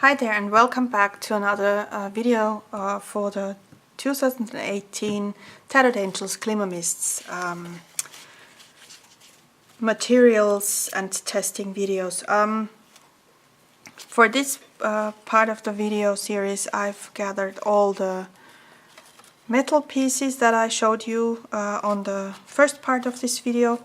Hi there and welcome back to another video for the 2018 Tattered Angels Glimmer Mists materials and testing videos. For this part of the video series I've gathered all the metal pieces that I showed you on the first part of this video,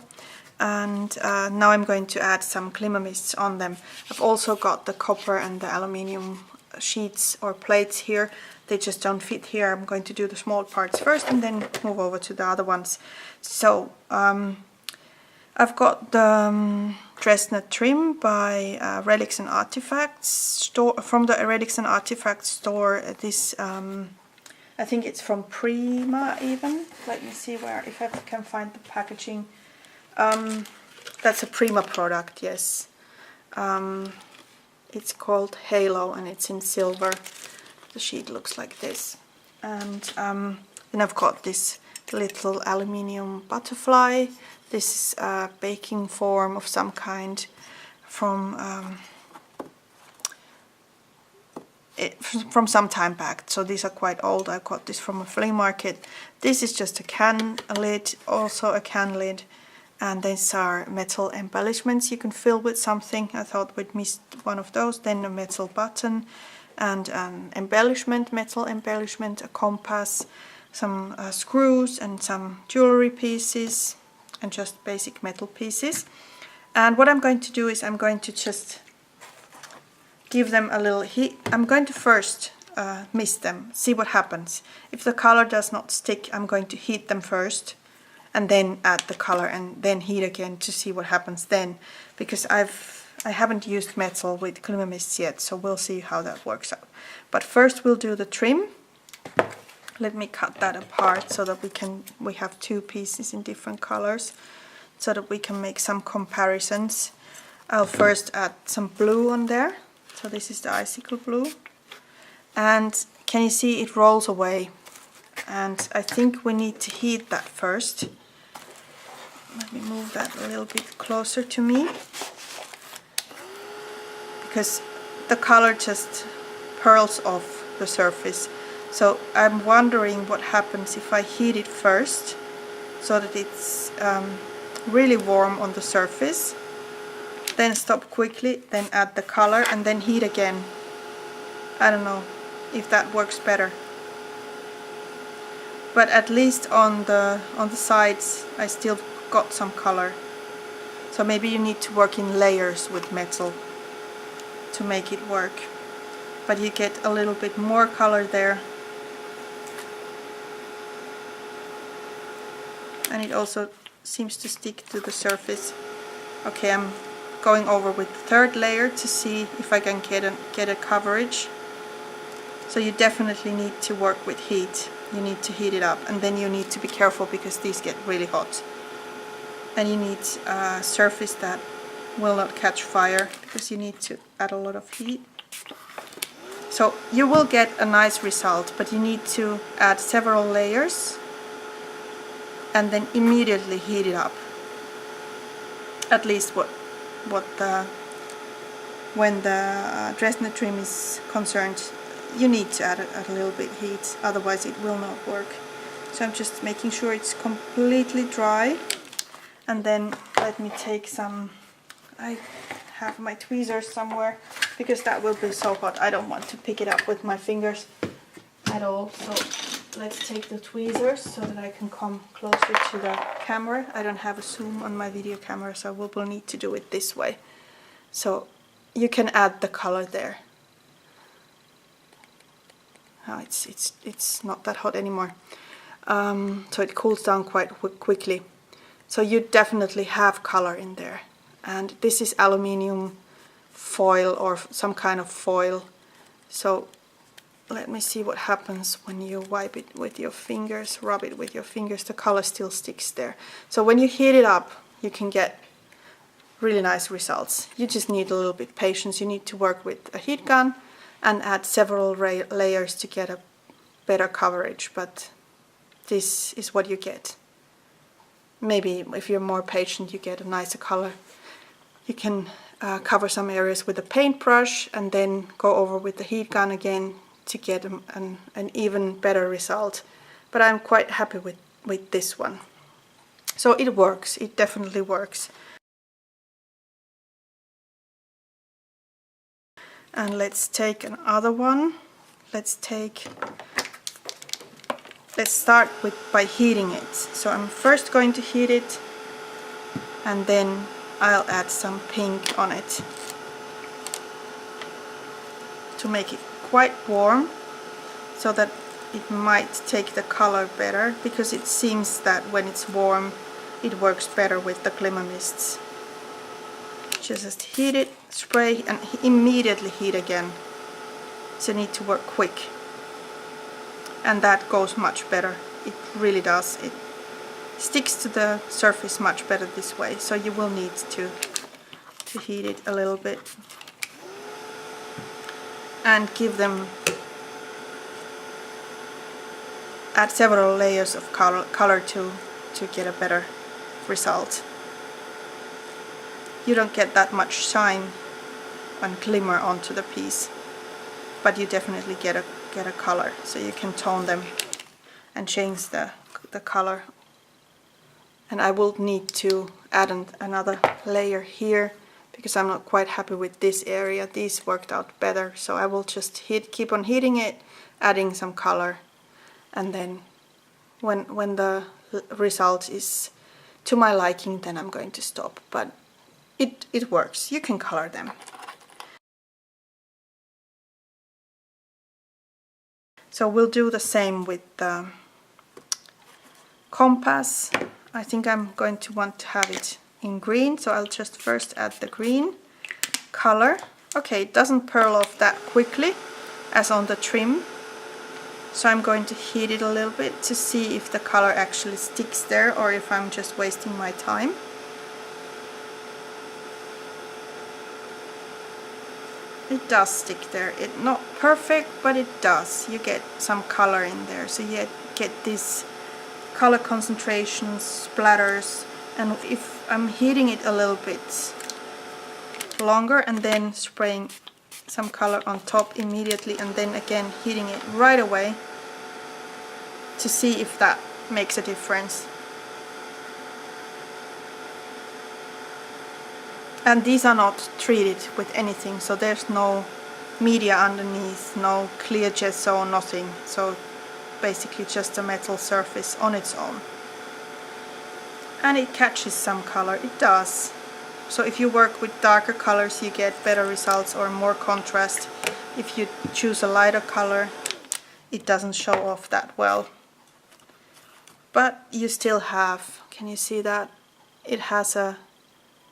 and now I'm going to add some glimmer mists on them. I've also got the copper and the aluminium sheets or plates here. They just don't fit here. I'm going to do the small parts first and then move over to the other ones. So I've got the Dresdner trim by Relics and Artifacts store, from the Relics and Artifacts store. This I think it's from Prima even. Let me see where, if I can find the packaging. That's a Prima product, yes. It's called Halo and it's in silver. The sheet looks like this. And then I've got this little aluminium butterfly. This is a baking form of some kind from some time back. So these are quite old. I got this from a flea market. This is just a can lid, also a can lid. And these are metal embellishments you can fill with something. I thought we'd missed one of those. Then a metal button and an embellishment, metal embellishment, a compass, some screws and some jewelry pieces and just basic metal pieces. And what I'm going to do is I'm going to just give them a little heat. I'm going to first mist them, see what happens. If the color does not stick, I'm going to heat them first and then add the color and then heat again to see what happens then, because I haven't used metal with glimmer mists yet, so we'll see how that works out. But first we'll do the trim. Let me cut that apart so that we have two pieces in different colors so that we can make some comparisons. I'll first add some blue on there. So this is the icicle blue. And can you see it rolls away? And I think we need to heat that first. Let me move that a little bit closer to me, because the color just pearls off the surface. So I'm wondering what happens if I heat it first so that it's really warm on the surface, then stop quickly, then add the color and then heat again. I don't know if that works better. But at least on the sides I still got some color. So maybe you need to work in layers with metal to make it work. But you get a little bit more color there. And it also seems to stick to the surface. Okay, I'm going over with the third layer to see if I can get a coverage. So you definitely need to work with heat. You need to heat it up, and then you need to be careful because these get really hot. And you need a surface that will not catch fire because you need to add a lot of heat. So you will get a nice result, but you need to add several layers and then immediately heat it up. At least when the Dresdner trim is concerned, you need to add a little bit heat, otherwise it will not work. So I'm just making sure it's completely dry, and then let me take some, I have my tweezers somewhere, because that will be so hot. I don't want to pick it up with my fingers at all. So let's take the tweezers so that I can come closer to the camera. I don't have a zoom on my video camera, so we will need to do it this way. So you can add the color there. Oh, it's not that hot anymore. So it cools down quite quickly. So you definitely have color in there. And this is aluminium foil or some kind of foil. So let me see what happens when you wipe it with your fingers, rub it with your fingers. The color still sticks there. So when you heat it up, you can get really nice results. You just need a little bit patience. You need to work with a heat gun and add several layers to get a better coverage, but this is what you get. Maybe if you're more patient, you get a nicer color. You can cover some areas with a paintbrush and then go over with the heat gun again to get an even better result. But I'm quite happy with this one. So it works, it definitely works. And let's take another one. Let's start by heating it. So I'm first going to heat it, and then I'll add some pink on it to make it quite warm, so that it might take the color better, because it seems that when it's warm it works better with the glimmer mists. Just heat it, spray, and immediately heat again. So you need to work quick, and that goes much better. It really does. It sticks to the surface much better this way, so you will need to heat it a little bit and add several layers of color to get a better result. You don't get that much shine and glimmer onto the piece, but you definitely get a color, so you can tone them and change the color. And I will need to add another layer here, because I'm not quite happy with this area. These worked out better, so I will just keep on heating it, adding some color, and then when the result is to my liking, then I'm going to stop. But it works. You can color them. So we'll do the same with the compass. I think I'm going to want to have it in green, so I'll just first add the green color. Okay, it doesn't pearl off that quickly as on the trim, so I'm going to heat it a little bit to see if the color actually sticks there or if I'm just wasting my time. It does stick there. It's not perfect, but it does. You get some color in there, so you get these color concentrations, splatters. And if I'm heating it a little bit longer and then spraying some color on top immediately and then again heating it right away to see if that makes a difference. And these are not treated with anything, so there's no media underneath, no clear gesso, nothing. So basically just a metal surface on its own. And it catches some color, it does. So if you work with darker colors you get better results or more contrast. If you choose a lighter color it doesn't show off that well. But you still have, can you see that? It has a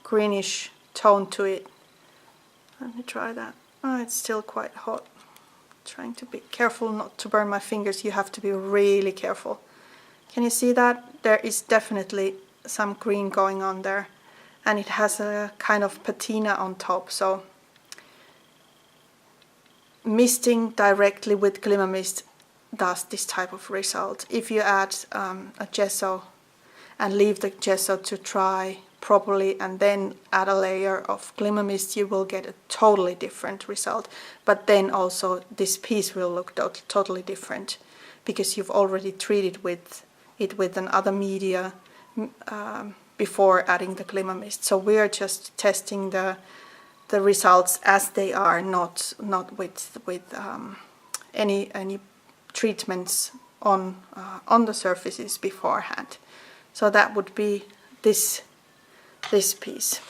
greenish tone to it. Let me try that. Oh, it's still quite hot. Trying to be careful not to burn my fingers. You have to be really careful. Can you see that? There is definitely some green going on there, and it has a kind of patina on top. So misting directly with glimmer mist does this type of result. If you add a gesso and leave the gesso to dry properly and then add a layer of glimmer mist, you will get a totally different result. But then also this piece will look totally different, because you've already treated it with another media before adding the glimmer mist. So we are just testing the results as they are, not with any treatments on the surfaces beforehand. So that would be this piece.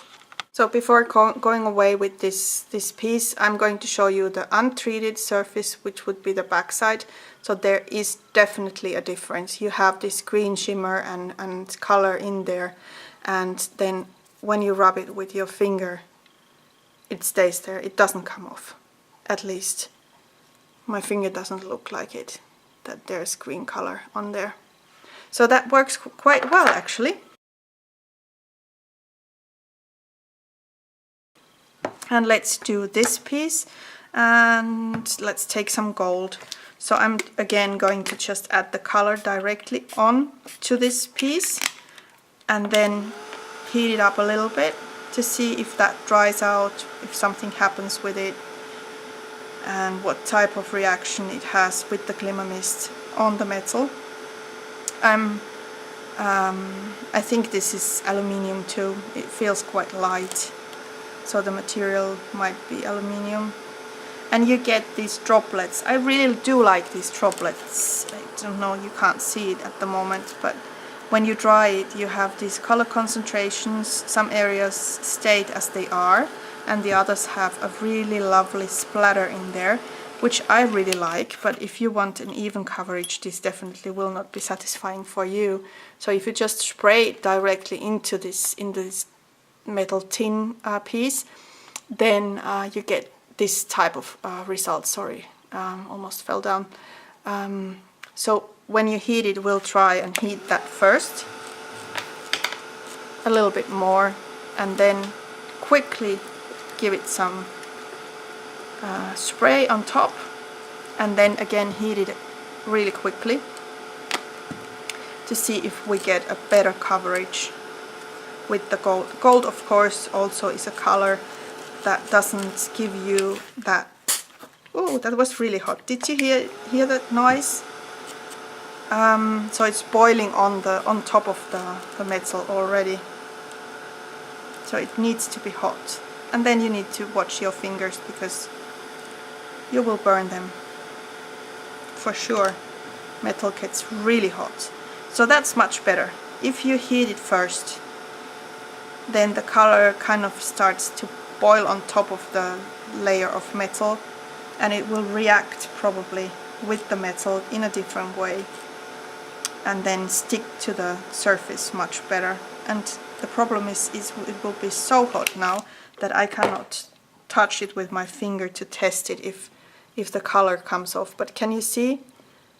So before going away with this piece, I'm going to show you the untreated surface, which would be the backside. So there is definitely a difference. You have this green shimmer and color in there, and then when you rub it with your finger, it stays there. It doesn't come off. At least my finger doesn't look like it, that there's green color on there. So that works quite well actually. And let's do this piece, and let's take some gold. So I'm again going to just add the color directly on to this piece and then heat it up a little bit to see if that dries out, if something happens with it, and what type of reaction it has with the glimmer mist on the metal. I think this is aluminium too. It feels quite light, so the material might be aluminium. And you get these droplets. I really do like these droplets. I don't know, you can't see it at the moment, but when you dry it, you have these color concentrations. Some areas stayed as they are, and the others have a really lovely splatter in there, which I really like. But if you want an even coverage, this definitely will not be satisfying for you. So if you just spray it directly into this metal tin piece, then you get this type of result. Sorry, almost fell down. So when you heat it, we'll try and heat that first a little bit more, and then quickly give it some spray on top, and then again heat it really quickly to see if we get a better coverage with the gold. Gold, of course, also is a color that doesn't give you that. Oh, that was really hot. Did you hear that noise? So it's boiling on top of the metal already. So it needs to be hot. And then you need to watch your fingers, because you will burn them for sure. Metal gets really hot. So that's much better. If you heat it first, then the color kind of starts to boil on top of the layer of metal, and it will react probably with the metal in a different way and then stick to the surface much better. And the problem is it will be so hot now that I cannot touch it with my finger to test it if the color comes off. But can you see?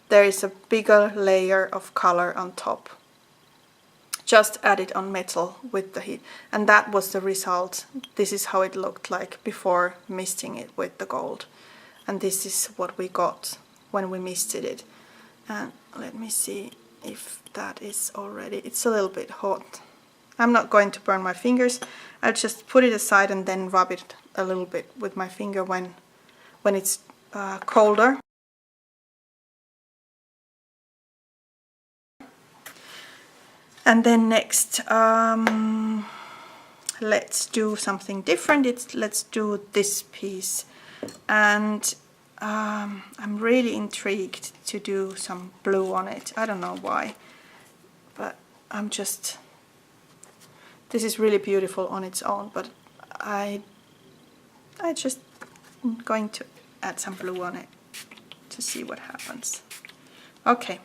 There is a bigger layer of color on top. Just add it on metal with the heat, and that was the result. This is how it looked like before misting it with the gold, and this is what we got when we misted it. And let me see if that is already. It's a little bit hot. I'm not going to burn my fingers. I'll just put it aside and then rub it a little bit with my finger when it's colder. And then next, let's do something different. Let's do this piece. And I'm really intrigued to do some blue on it. I don't know why, but this is really beautiful on its own, but I just am going to add some blue on it to see what happens. Okay,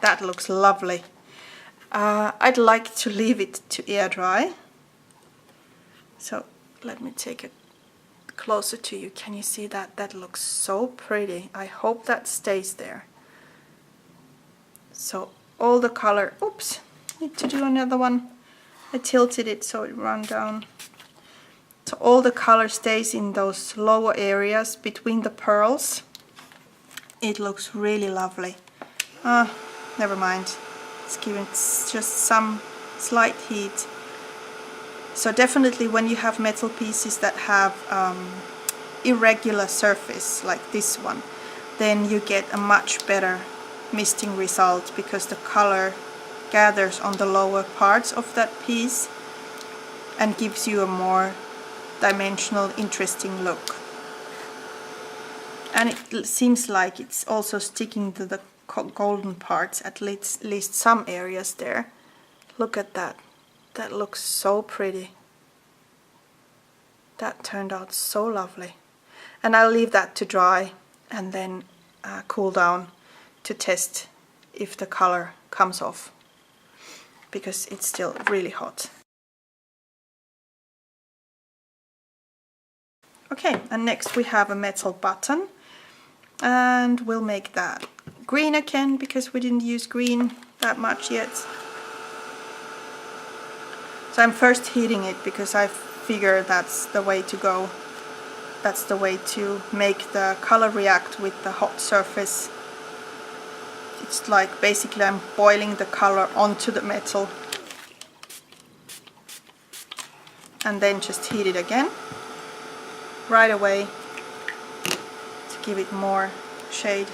that looks lovely. I'd like to leave it to air dry. So let me take it closer to you. Can you see that? That looks so pretty. I hope that stays there. So all the color, oops, need to do another one. I tilted it so it ran down. So all the color stays in those lower areas between the pearls. It looks really lovely. Never mind. It's giving just some slight heat. So definitely when you have metal pieces that have irregular surface like this one, then you get a much better misting result, because the color gathers on the lower parts of that piece and gives you a more dimensional, interesting look. And it seems like it's also sticking to the golden parts, at least some areas there. Look at that. That looks so pretty. That turned out so lovely. And I'll leave that to dry and then cool down to test if the color comes off, because it's still really hot. Okay, and next we have a metal button, and we'll make that green again, because we didn't use green that much yet. So I'm first heating it because I figure that's the way to go. That's the way to make the color react with the hot surface. It's like basically I'm boiling the color onto the metal. and then just heat it again right away to give it more shade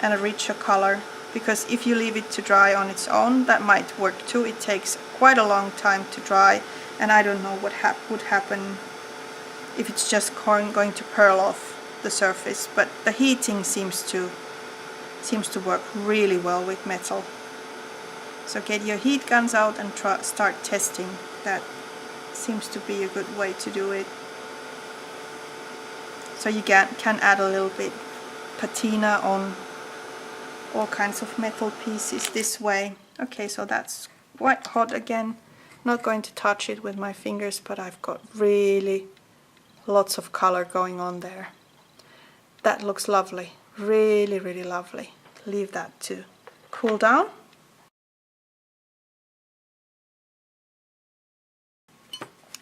and a richer color, because if you leave it to dry on its own, that might work too. It takes quite a long time to dry, and I don't know what would happen if it's just going to pearl off the surface, but the heating seems to work really well with metal. So get your heat guns out and start testing. That seems to be a good way to do it. So you can add a little bit patina on all kinds of metal pieces this way. Okay, so that's quite hot again. Not going to touch it with my fingers, but I've got really lots of color going on there. That looks lovely, really, really lovely. Leave that to cool down.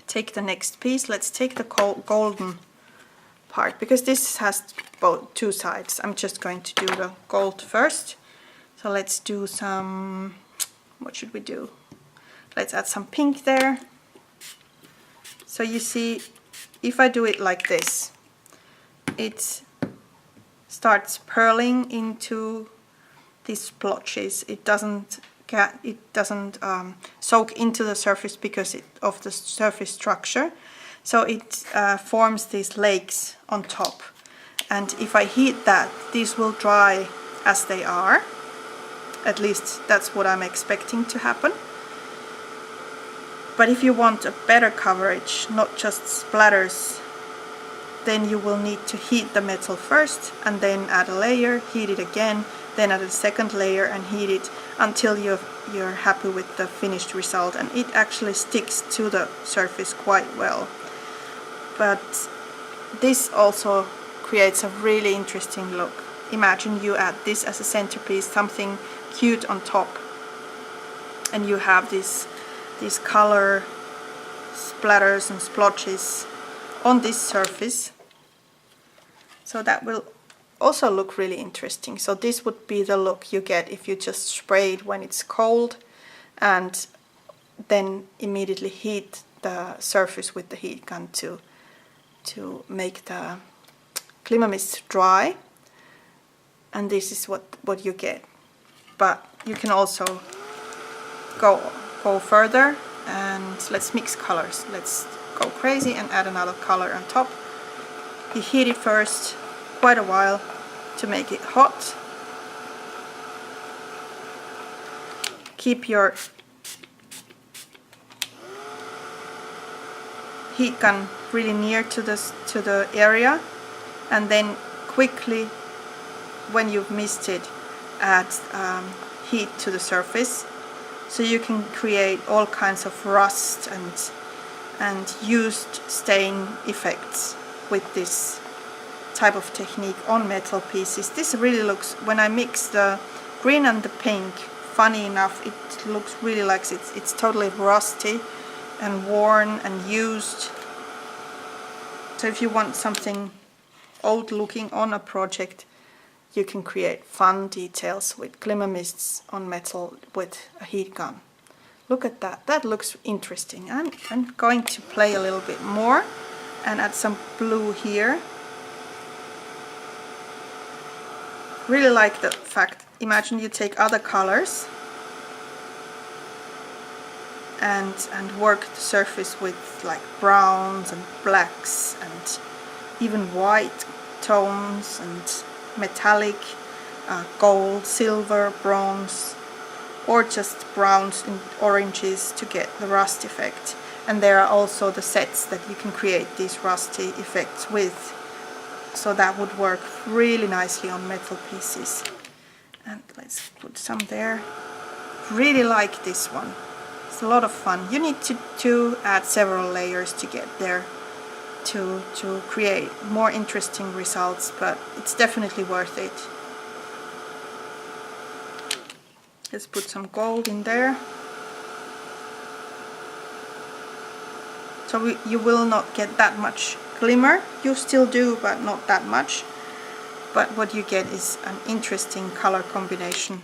Take the next piece. Let's take the golden part, because this has both two sides. I'm just going to do the gold first. So let's do some, what should we do? Let's add some pink there. So you see, if I do it like this, it starts purling into these splotches. It doesn't soak into the surface because of the surface structure. So it forms these lakes on top. And if I heat that, these will dry as they are. At least that's what I'm expecting to happen. But if you want a better coverage, not just splatters, then you will need to heat the metal first and then add a layer, heat it again, then add a second layer and heat it until you're happy with the finished result. And it actually sticks to the surface quite well. But this also creates a really interesting look. Imagine you add this as a centerpiece, something cute on top, and you have these color splatters and splotches on this surface. So that will also look really interesting. So this would be the look you get if you just spray it when it's cold and then immediately heat the surface with the heat gun to make the glimmer mist dry. And this is what you get. But you can also go further, and let's mix colors. Let's go crazy and add another color on top. You heat it first quite a while to make it hot. Keep your heat gun really near to the area, and then quickly, when you've misted, add heat to the surface, so you can create all kinds of rust and used stain effects with this type of technique on metal pieces. This really looks, when I mix the green and the pink, funny enough, it looks really like it's totally rusty and worn and used. So if you want something old looking on a project, you can create fun details with glimmer mists on metal with a heat gun. Look at that, that looks interesting. I'm going to play a little bit more and add some blue here. Really like the fact, imagine you take other colors and work the surface with like browns and blacks and even white tones and metallic, gold, silver, bronze, or just browns and oranges to get the rust effect. And there are also the sets that you can create these rusty effects with, so that would work really nicely on metal pieces. And let's put some there. Really like this one. It's a lot of fun. You need to add several layers to get there to create more interesting results, but it's definitely worth it. Let's put some gold in there. So you will not get that much glimmer. You still do, but not that much. But what you get is an interesting color combination.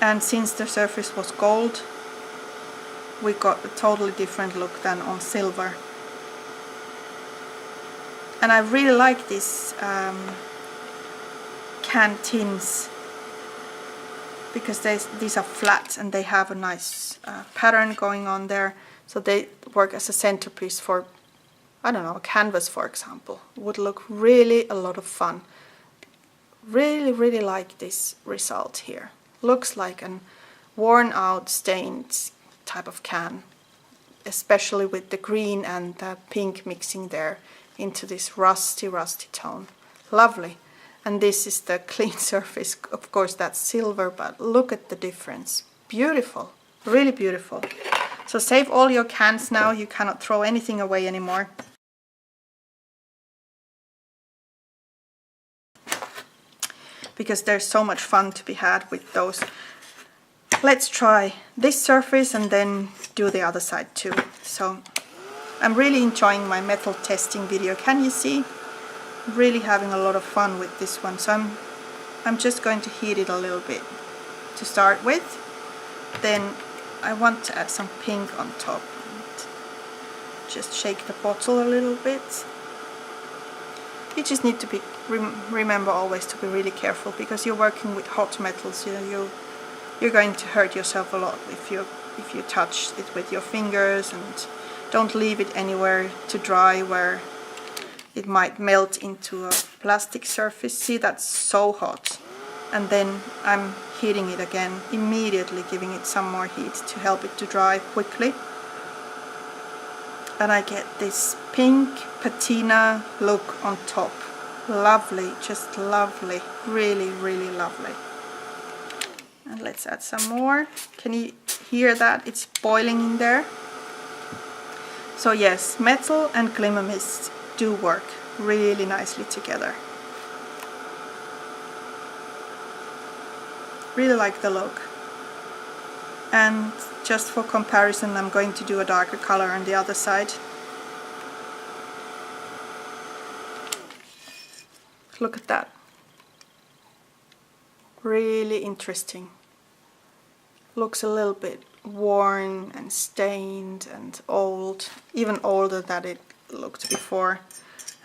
And since the surface was gold, we got a totally different look than on silver. And I really like these can tins, because these are flat and they have a nice pattern going on there, so they work as a centerpiece for, I don't know, a canvas for example. Would look really a lot of fun. Really like this result here. Looks like an worn out, stained type of can, especially with the green and the pink mixing there into this rusty tone. Lovely. And this is the clean surface. Of course that's silver, but look at the difference. Beautiful, really beautiful. So save all your cans now. You cannot throw anything away anymore. Because there's so much fun to be had with those. Let's try this surface and then do the other side too. So I'm really enjoying my metal testing video. Can you see? Really having a lot of fun with this one. So I'm just going to heat it a little bit to start with. Then I want to add some pink on top. Just shake the bottle a little bit. You just need to be remember always to be really careful, because you're working with hot metals. You know, you're going to hurt yourself a lot if you touch it with your fingers, and don't leave it anywhere to dry where it might melt into a plastic surface. See, that's so hot. And then I'm heating it again, immediately giving it some more heat to help it to dry quickly. And I get this pink patina look on top. Lovely, just lovely, really lovely. And let's add some more. Can you hear that? It's boiling in there. So yes, metal and glimmer mist do work really nicely together. Really like the look. And just for comparison, I'm going to do a darker color on the other side. Look at that. Really interesting. Looks a little bit worn and stained and old, even older than it looked before.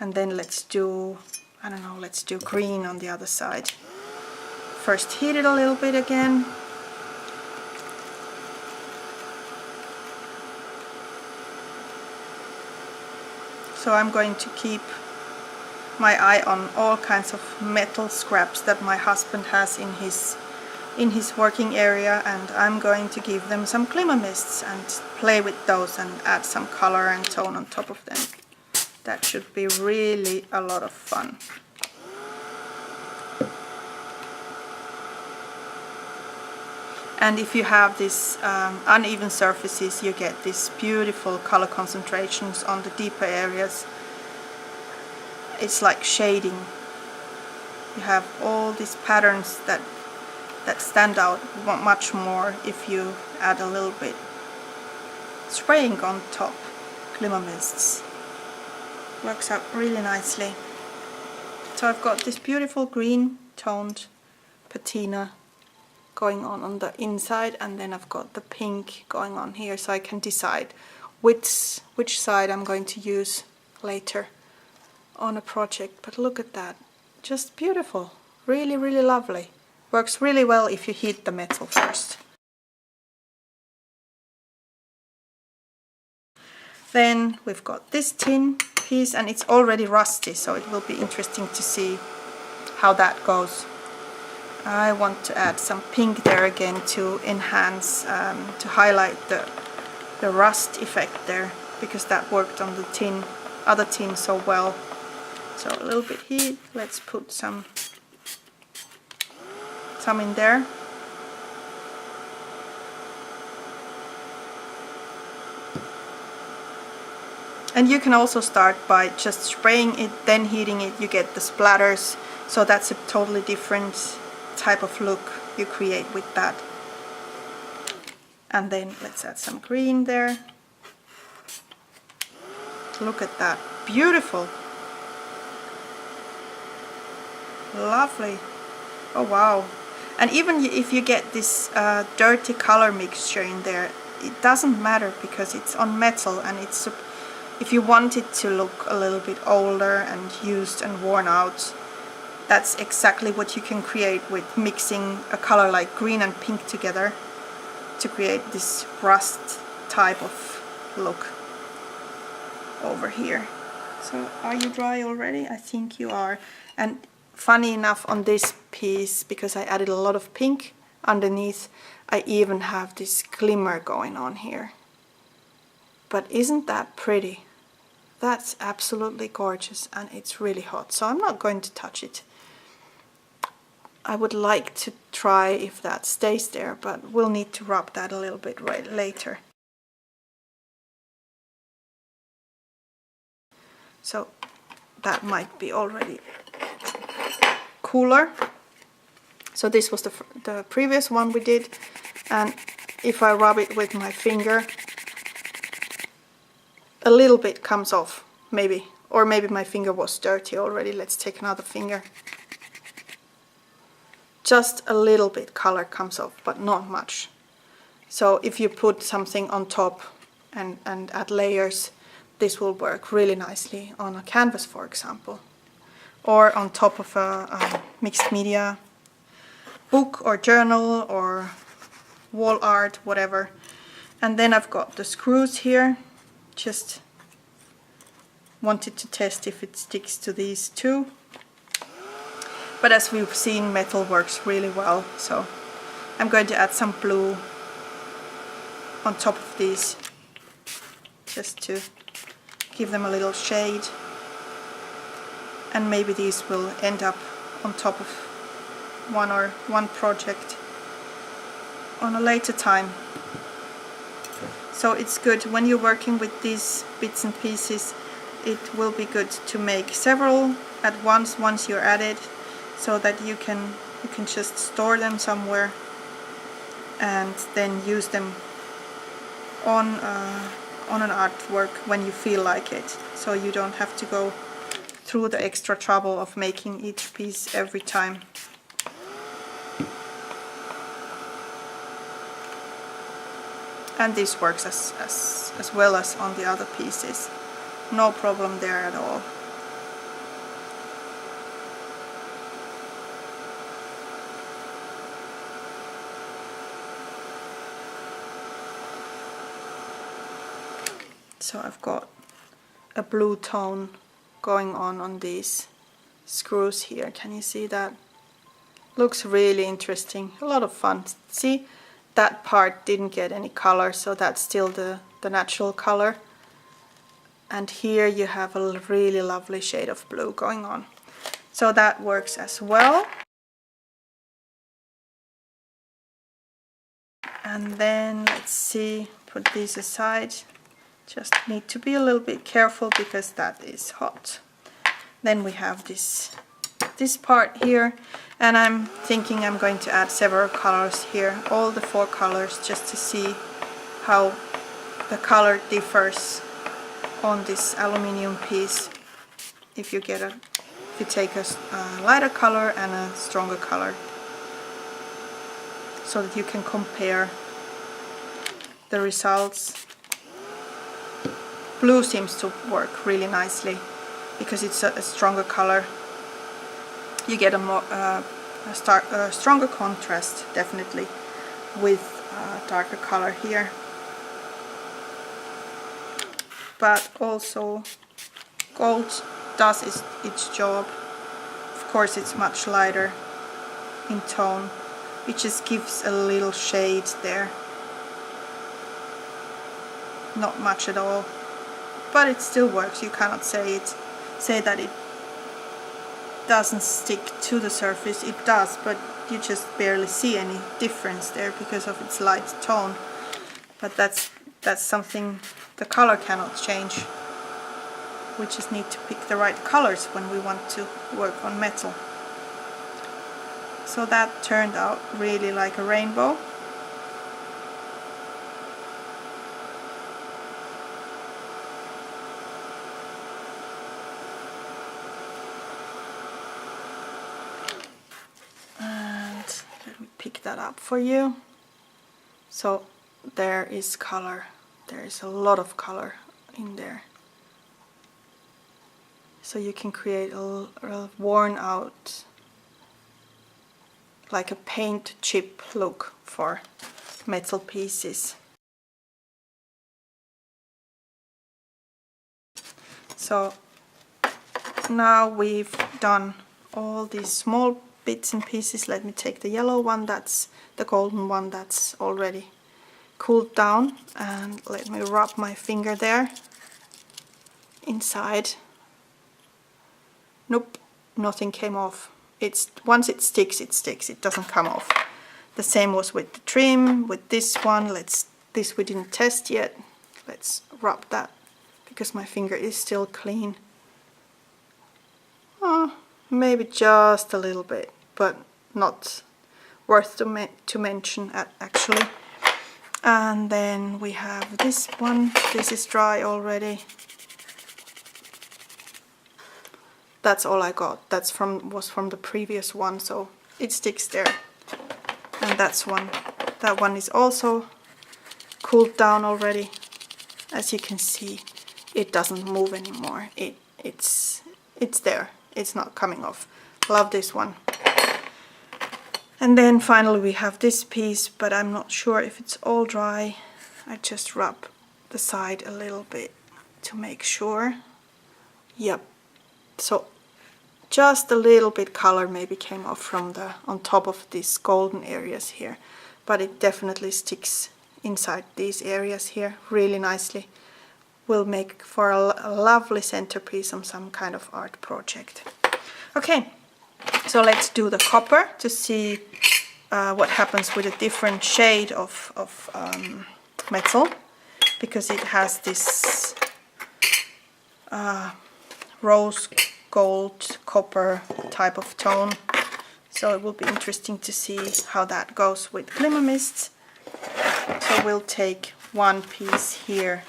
And then let's do, I don't know, let's do green on the other side. First heat it a little bit again. So I'm going to keep my eye on all kinds of metal scraps that my husband has in his working area, and I'm going to give them some glimmer mists and play with those and add some color and tone on top of them. That should be really a lot of fun. And if you have these uneven surfaces, you get these beautiful color concentrations on the deeper areas. It's like shading. You have all these patterns that stand out much more if you add a little bit spraying on top glimmer mists. Works out really nicely. So I've got this beautiful green toned patina going on the inside, and then I've got the pink going on here, so I can decide which side I'm going to use later on a project. But look at that, just beautiful, really lovely. Works really well if you heat the metal first. Then we've got this tin piece, and it's already rusty, so it will be interesting to see how that goes. I want to add some pink there again to enhance, to highlight the rust effect there, because that worked on the other tin so well. So a little bit heat, let's put some in there. And you can also start by just spraying it, then heating it. You get the splatters, so that's a totally different type of look you create with that. And then let's add some green there. Look at that, beautiful, lovely. Oh wow. And even if you get this dirty color mixture in there, it doesn't matter because it's on metal, and it's, if you want it to look a little bit older and used and worn out, that's exactly what you can create with mixing a color like green and pink together to create this rust type of look over here. So are you dry already? I think you are. And funny enough, on this piece, because I added a lot of pink underneath, I even have this glimmer going on here. But isn't that pretty? That's absolutely gorgeous, and it's really hot, so I'm not going to touch it. I would like to try if that stays there, but we'll need to rub that a little bit right later. So that might be already cooler. So this was the previous one we did, and if I rub it with my finger, a little bit comes off, maybe. Or maybe my finger was dirty already. Let's take another finger. Just a little bit color comes off, but not much. So if you put something on top and add layers, this will work really nicely on a canvas, for example. Or on top of a mixed media book or journal or wall art, whatever. And then I've got the screws here. Just wanted to test if it sticks to these two. But as we've seen, metal works really well, so I'm going to add some blue on top of these just to give them a little shade. And maybe these will end up on top of one project on a later time. So it's good when you're working with these bits and pieces, it will be good to make several at once you're at it, so that you can just store them somewhere and then use them on an artwork when you feel like it, so you don't have to go through the extra trouble of making each piece every time. And this works as well as on the other pieces. No problem there at all. So I've got a blue tone going on these screws here. Can you see that? Looks really interesting. A lot of fun. See, that part didn't get any color, so that's still the natural color. And here you have a really lovely shade of blue going on. So that works as well. And then let's see, put these aside. Just need to be a little bit careful because that is hot. Then we have this part here, and I'm thinking I'm going to add several colors here, all the 4 colors, just to see how the color differs on this aluminium piece. If you take a lighter color and a stronger color, so that you can compare the results. Blue seems to work really nicely because it's a stronger color. You get a stronger contrast, definitely, with a darker color here. But also gold does its job. Of course, it's much lighter in tone. It just gives a little shade there. Not much at all. But it still works. You cannot say that it doesn't stick to the surface. It does, but you just barely see any difference there because of its light tone. But that's something the color cannot change. We just need to pick the right colors when we want to work on metal. So that turned out really like a rainbow. Let me pick that up for you. So there is color. There is a lot of color in there. So you can create a worn out, like a paint chip look for metal pieces. So now we've done all these small bits and pieces. Let me take the yellow one, that's the golden one, that's already cooled down, and let me rub my finger there inside. Nope, nothing came off. Once it sticks, it doesn't come off. The same was with the trim, with this one. This we didn't test yet. Let's rub that because my finger is still clean. Oh, maybe just a little bit, but not worth to mention actually. And then we have this one. This is dry already. That's all I got. That was from the previous one, so it sticks there. And that one is also cooled down already. As you can see, it doesn't move anymore. It's there. It's not coming off. Love this one. And then finally we have this piece, but I'm not sure if it's all dry. I just rub the side a little bit to make sure. Yep. So just a little bit color maybe came off from on top of these golden areas here, but it definitely sticks inside these areas here really nicely. Will make for a lovely centerpiece on some kind of art project. Okay, so let's do the copper to see what happens with a different shade of metal, because it has this rose gold copper type of tone. So it will be interesting to see how that goes with glimmer mists. So we'll take one piece here,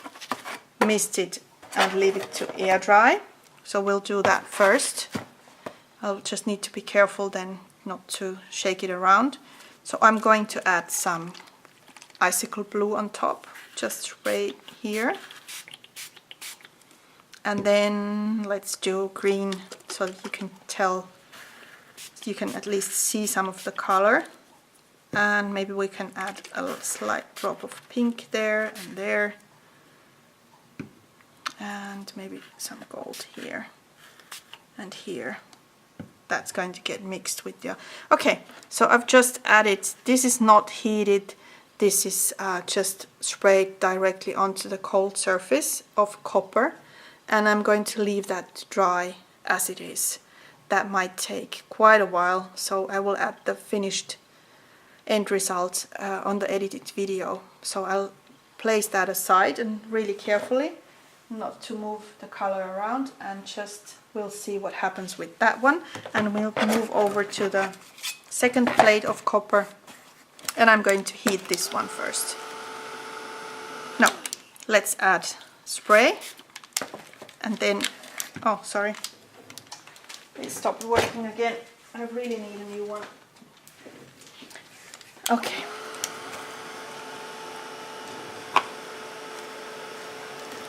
mist it and leave it to air dry. So we'll do that first. I'll just need to be careful then not to shake it around. So I'm going to add some icicle blue on top, just right here. And then let's do green so that you can tell, you can at least see some of the color. And maybe we can add a slight drop of pink there and there. And maybe some gold here and here. That's going to get mixed with the... Okay, so I've just added, this is not heated, this is just sprayed directly onto the cold surface of copper. And I'm going to leave that dry as it is. That might take quite a while, so I will add the finished end result on the edited video. So I'll place that aside and really carefully, not to move the color around, and just we'll see what happens with that one. And we'll move over to the second plate of copper, and I'm going to heat this one first. No, let's add spray. And then, oh sorry, it stopped working again. I really need a new one. Okay.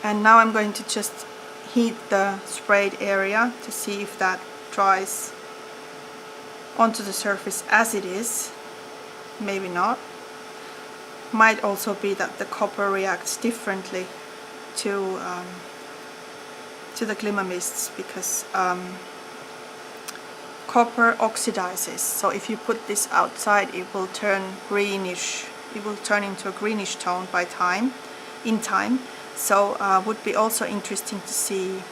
And now I'm going to just heat the sprayed area to see if that dries onto the surface as it is. Maybe not. Might also be that the copper reacts differently to the glimmer mists, because copper oxidizes. So if you put this outside, it will turn greenish. It will turn into a greenish tone in time. So would be also interesting to see.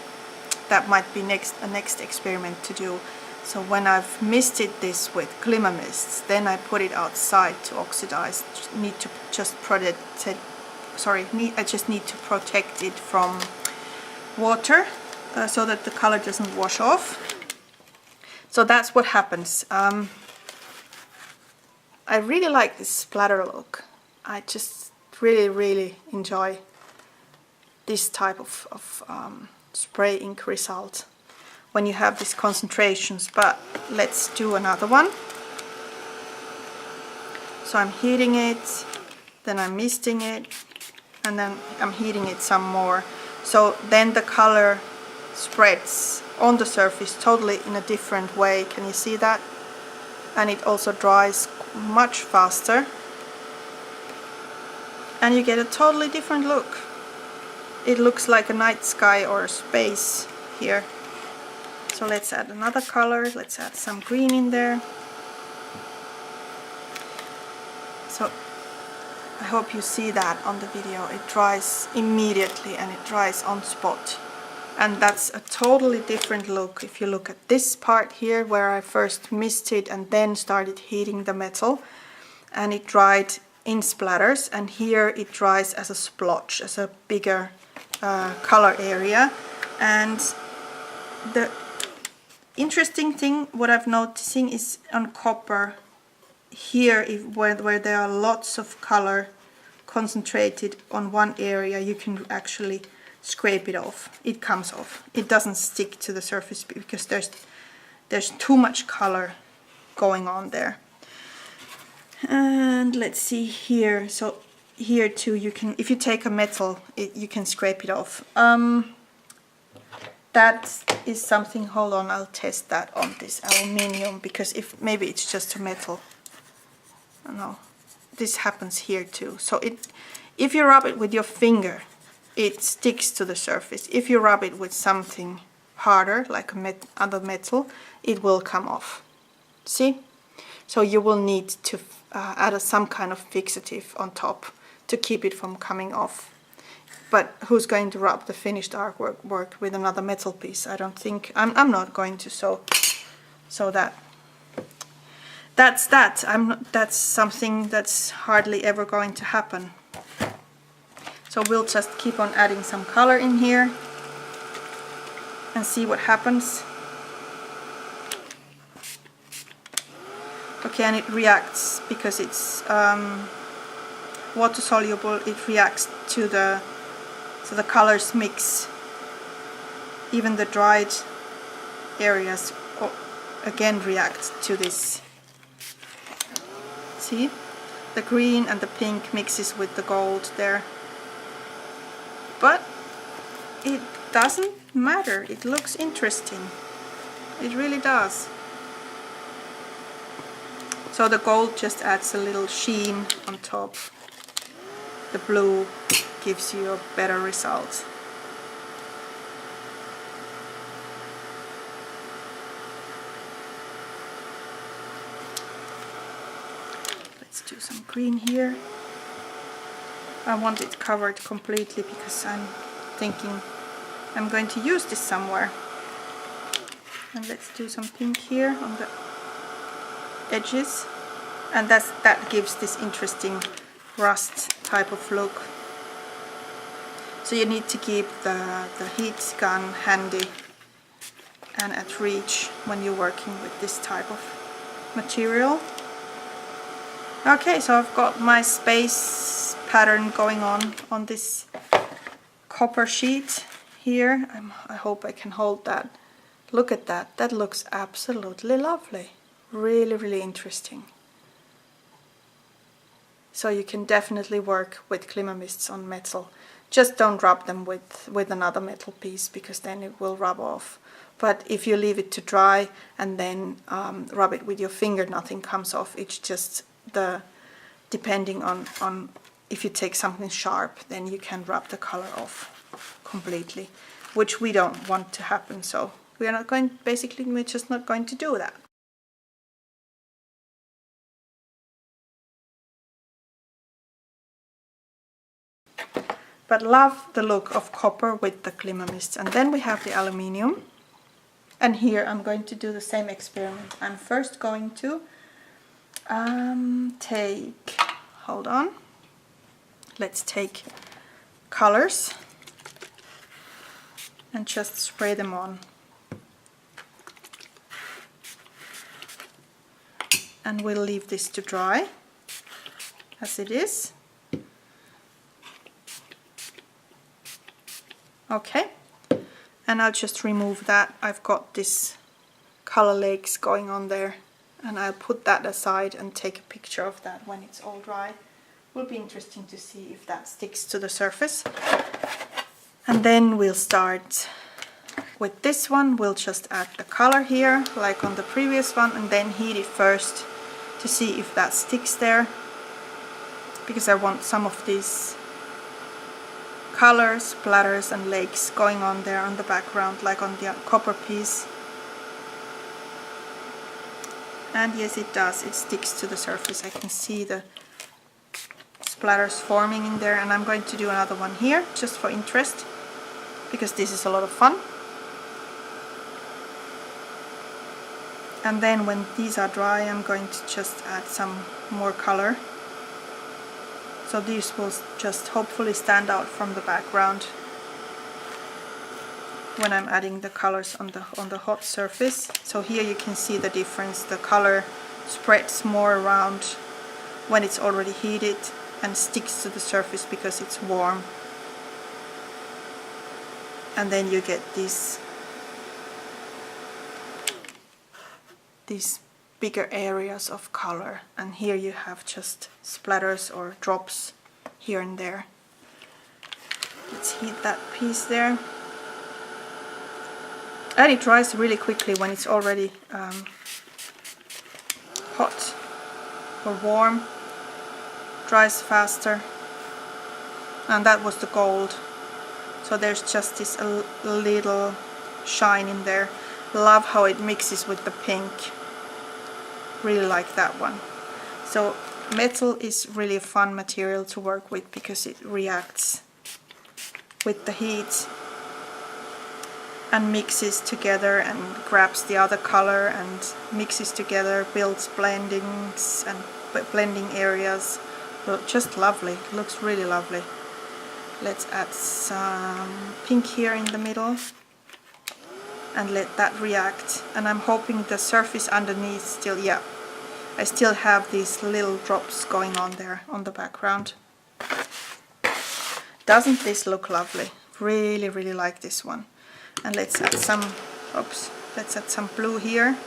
That might be a next experiment to do. So when I've misted this with glimmer mists, then I put it outside to oxidize. Need to just protect it. Sorry, I just need to protect it from water so that the color doesn't wash off. So that's what happens. I really like this splatter look. I just really enjoy this type of spray ink result when you have these concentrations. But let's do another one. So I'm heating it, then I'm misting it, and then I'm heating it some more. So then the color spreads on the surface totally in a different way. Can you see that? And it also dries much faster. And you get a totally different look. It looks like a night sky or a space here. So let's add another color. Let's add some green in there. So I hope you see that on the video. It dries immediately and it dries on spot. And that's a totally different look. If you look at this part here where I first misted and then started heating the metal, and it dried in splatters, and here it dries as a splotch, as a bigger color area. And the interesting thing what I've noticing is on copper here, where there are lots of color concentrated on one area, you can actually scrape it off. It comes off. It doesn't stick to the surface because there's too much color going on there. And let's see here. So here too, you can, if you take a metal, you can scrape it off. That is something. Hold on, I'll test that on this aluminium, because if maybe it's just a metal. No, this happens here too. So if you rub it with your finger, it sticks to the surface. If you rub it with something harder, like other metal, it will come off. See? So you will need to add some kind of fixative on top to keep it from coming off. But who's going to rub the finished artwork with another metal piece? I don't think. I'm not going to. So that's that. That's something that's hardly ever going to happen. So we'll just keep on adding some color in here and see what happens. Okay, and it reacts because it's water soluble. It reacts to the colors mix. Even the dried areas again react to this. See, the green and the pink mixes with the gold there. But it doesn't matter. It looks interesting. It really does. So the gold just adds a little sheen on top. The blue gives you a better result. Let's do some green here. I want it covered completely because I'm thinking I'm going to use this somewhere. And let's do some pink here on the edges, and that gives this interesting rust type of look. So you need to keep the heat gun handy and at reach when you're working with this type of material. Okay, so I've got my space pattern going on this copper sheet here. I hope I can hold that. Look at that. That looks absolutely lovely. Really, really interesting. So you can definitely work with glimmer mists on metal. Just don't rub them with another metal piece, because then it will rub off. But if you leave it to dry and then rub it with your finger, nothing comes off. It's just depending on if you take something sharp, then you can rub the color off completely, which we don't want to happen. So we are not going, basically we're just not going to do that. But love the look of copper with the glimmer mists. And then we have the aluminium. And here I'm going to do the same experiment. I'm first going to hold on, let's take colors and just spray them on. And we'll leave this to dry as it is. Okay, and I'll just remove that. I've got this color lakes going on there, and I'll put that aside and take a picture of that when it's all dry. Will be interesting to see if that sticks to the surface. And then we'll start with this one. We'll just add the color here like on the previous one, and then heat it first to see if that sticks there, because I want some of these colors, splatters and lakes going on there on the background, like on the copper piece. And yes, it does, it sticks to the surface. I can see the splatters forming in there, and I'm going to do another one here just for interest, because this is a lot of fun. And then when these are dry, I'm going to just add some more color. So these will just hopefully stand out from the background when I'm adding the colors on the hot surface. So here you can see the difference. The color spreads more around when it's already heated and sticks to the surface because it's warm. And then you get these bigger areas of color, and here you have just splatters or drops here and there. Let's heat that piece there. And it dries really quickly when it's already hot or warm. Dries faster, and that was the gold. So there's just this little shine in there. Love how it mixes with the pink. Really like that one. So metal is really a fun material to work with because it reacts with the heat and mixes together and grabs the other color and mixes together, builds blendings and blending areas. Just lovely, it looks really lovely. Let's add some pink here in the middle and let that react. And I'm hoping the surface underneath still, yeah, I still have these little drops going on there on the background. Doesn't this look lovely? Really, really like this one. And let's add some, oops, let's add some blue here.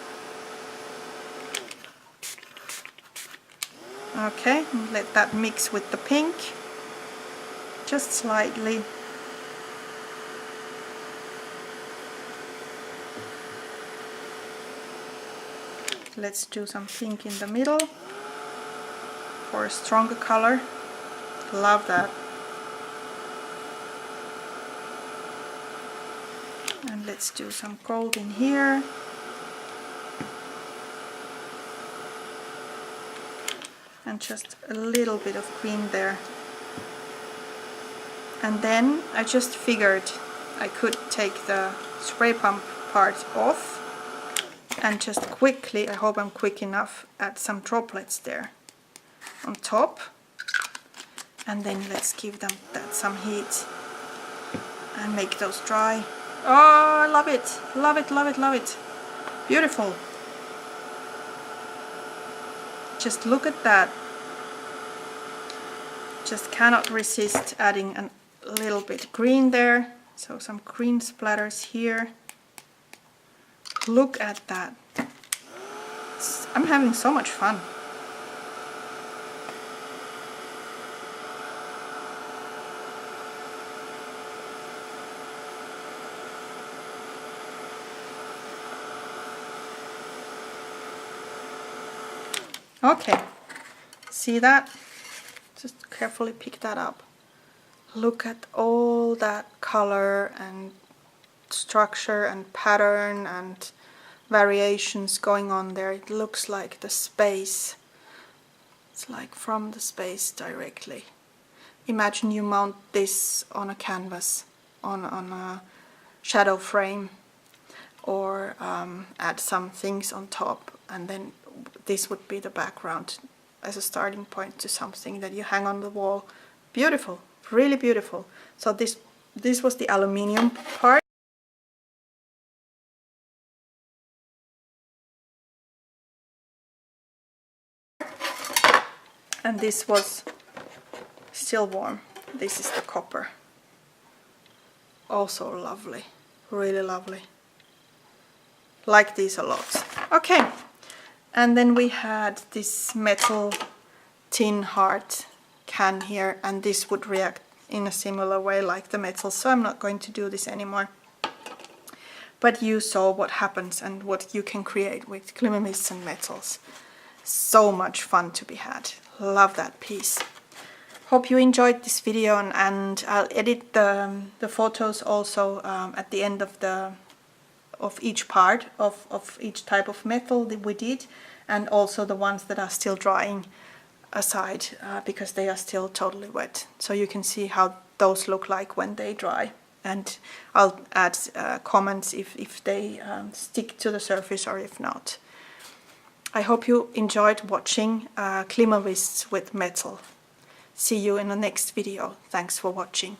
Okay, and let that mix with the pink, just slightly. Let's do some pink in the middle for a stronger color. Love that. And let's do some gold in here. And just a little bit of green there. And then I just figured I could take the spray pump part off and just quickly, I hope I'm quick enough, add some droplets there on top. And then let's give them some heat and make those dry. Oh, I love it, love it, love it, love it. Beautiful. Just look at that. Just cannot resist adding a little bit green there. So some green splatters here. Look at that. I'm having so much fun. Okay, see that? Just carefully pick that up. Look at all that color and structure and pattern and variations going on there. It looks like the space. It's like from the space directly. Imagine you mount this on a canvas, on a shadow frame, or add some things on top, and then this would be the background as a starting point to something that you hang on the wall. Beautiful, really beautiful. So this was the aluminium part. And this was still warm. This is the copper. Also lovely, really lovely. Like these a lot. Okay, And then we had this metal tin heart can here, and this would react in a similar way like the metal, so I'm not going to do this anymore. But you saw what happens and what you can create with glimmer mists and metals. So much fun to be had. Love that piece. Hope you enjoyed this video, and I'll edit the photos also at the end of each part of each type of metal that we did, and also the ones that are still drying aside because they are still totally wet, so you can see how those look like when they dry. And I'll add comments if they stick to the surface or if not. I hope you enjoyed watching glimmer mists with metal. See you in the next video. Thanks for watching.